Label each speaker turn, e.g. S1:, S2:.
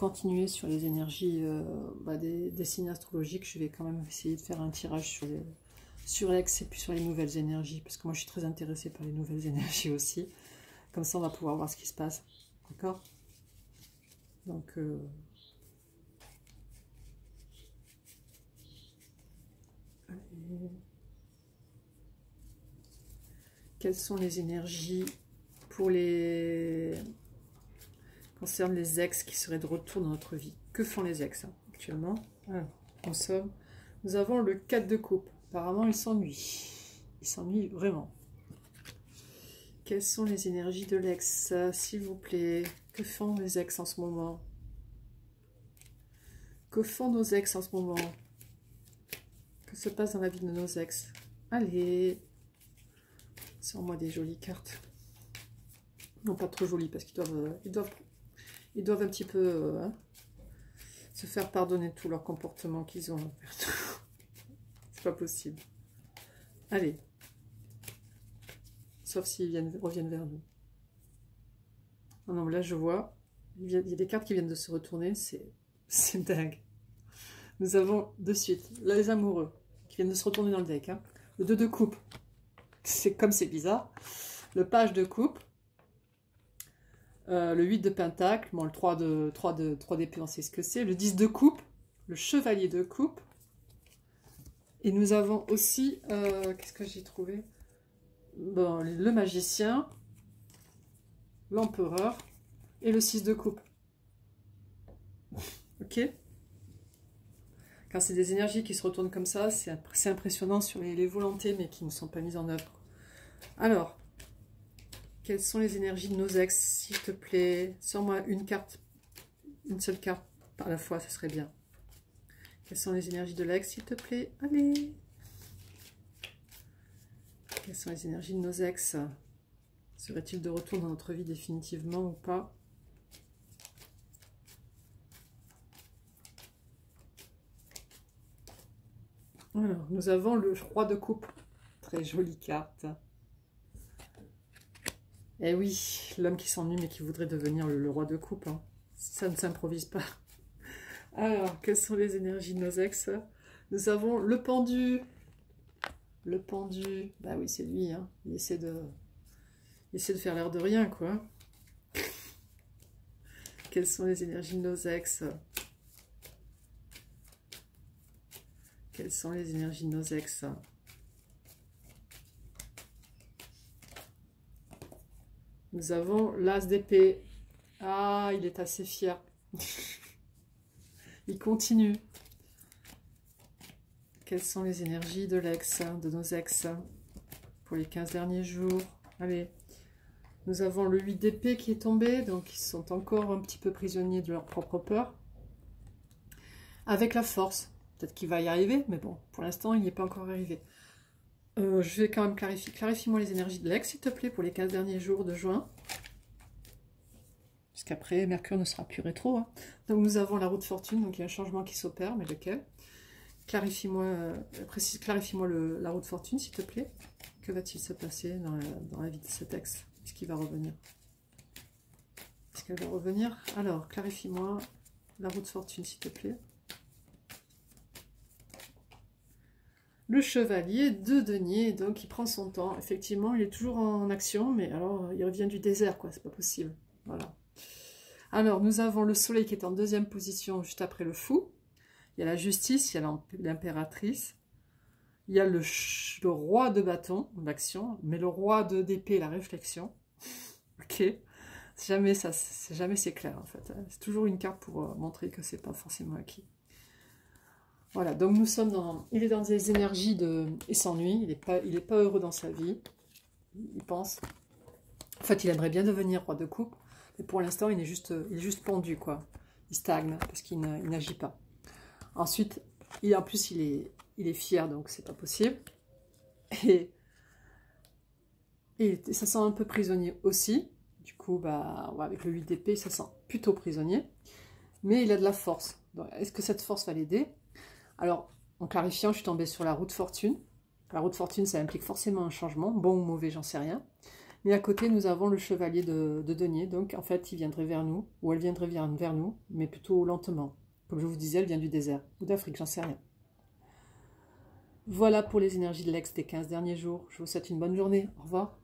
S1: continuer sur les énergies des signes astrologiques, je vais quand même essayer de faire un tirage sur l'ex et puis sur les nouvelles énergies, parce que moi je suis très intéressée par les nouvelles énergies aussi. Comme ça on va pouvoir voir ce qui se passe. D'accord? Donc quelles sont les énergies pour les concerne les ex qui seraient de retour dans notre vie? Que font les ex actuellement? Nous avons le 4 de coupe. Apparemment ils s'ennuient. Ils s'ennuient vraiment. Quelles sont les énergies de l'ex, s'il vous plaît? Que font les ex en ce moment? Que font nos ex en ce moment? Que se passe dans la vie de nos ex? Allez, sors-moi des jolies cartes. Non, pas trop jolies, parce qu'ils doivent un petit peu se faire pardonner tout leur comportement qu'ils ont. C'est pas possible. Allez. Sauf s'ils reviennent vers nous. Oh non, là je vois, il y a des cartes qui viennent de se retourner, c'est dingue. Nous avons de suite là, les amoureux qui viennent de se retourner dans le deck. Hein. Le 2 de coupe, c'est comme c'est bizarre. Le page de coupe. Le 8 de pentacle, bon, le 3 d'épée, on sait ce que c'est. Le 10 de coupe, le chevalier de coupe. Et nous avons aussi, qu'est-ce que j'ai trouvé? Bon, le magicien, l'empereur et le 6 de coupe. Ok? Quand c'est des énergies qui se retournent comme ça, c'est impressionnant sur les volontés, mais qui ne sont pas mises en œuvre. Alors, quelles sont les énergies de nos ex, s'il te plaît? Sors-moi une carte, une seule carte par la fois, ça serait bien. Quelles sont les énergies de l'ex, s'il te plaît? Allez! Quelles sont les énergies de nos ex? Serait-il de retour dans notre vie définitivement ou pas? Alors, nous avons le roi de coupe. Très jolie carte. Eh oui, l'homme qui s'ennuie mais qui voudrait devenir le roi de coupe. Hein. Ça ne s'improvise pas. Alors, quelles sont les énergies de nos ex? Nous avons le pendu. Le pendu. Bah oui, c'est lui. Hein. Il essaie de faire l'air de rien, quoi. Quelles sont les énergies de nos ex? Quelles sont les énergies de nos ex? Nous avons l'as d'épée. Ah, il est assez fier. Il continue. Quelles sont les énergies de l'ex, de nos ex, pour les 15 derniers jours? Allez. Nous avons le 8 d'épée qui est tombé, donc ils sont encore un petit peu prisonniers de leur propre peur. Avec la force. Peut-être qu'il va y arriver, mais bon, pour l'instant, il n'y est pas encore arrivé. Je vais quand même clarifier. Clarifie-moi les énergies de l'ex, s'il te plaît, pour les 15 derniers jours de juin. Puisqu'après, Mercure ne sera plus rétro. Hein. Donc, nous avons la roue de fortune, donc il y a un changement qui s'opère, mais lequel? Clarifie-moi la roue de fortune, s'il te plaît. Que va-t-il se passer dans la vie de cet ex? Est-ce qu'il va revenir? Est-ce qu'elle va revenir? Alors, clarifie-moi la roue de fortune, s'il te plaît. Le chevalier de denier, donc il prend son temps. Effectivement, il est toujours en action, mais alors il revient du désert, quoi. C'est pas possible. Voilà. Alors, nous avons le soleil qui est en deuxième position, juste après le fou. Il y a la justice, il y a l'impératrice. Il y a le roi de bâton, l'action, mais le roi d'épée, la réflexion. Ok. Jamais c'est clair, en fait. C'est toujours une carte pour montrer que c'est pas forcément acquis. Voilà, donc nous sommes dans... Il est dans des énergies de... Il s'ennuie, il est pas heureux dans sa vie. Il pense... En fait, il aimerait bien devenir roi de coupe, mais pour l'instant, il est juste pendu, quoi. Il stagne, parce qu'il n'agit pas. Ensuite, en plus, il est fier, donc c'est pas possible. Et ça sent un peu prisonnier aussi. Du coup, bah, ouais, avec le 8 d'épée, ça sent plutôt prisonnier. Mais il a de la force. Est-ce que cette force va l'aider? Alors, en clarifiant, je suis tombée sur la roue de fortune. La roue de fortune, ça implique forcément un changement, bon ou mauvais, j'en sais rien. Mais à côté, nous avons le chevalier de denier. Donc, en fait, il viendrait vers nous, ou elle viendrait vers nous, mais plutôt lentement. Comme je vous disais, elle vient du désert, ou d'Afrique, j'en sais rien. Voilà pour les énergies de l'ex des 15 derniers jours. Je vous souhaite une bonne journée. Au revoir.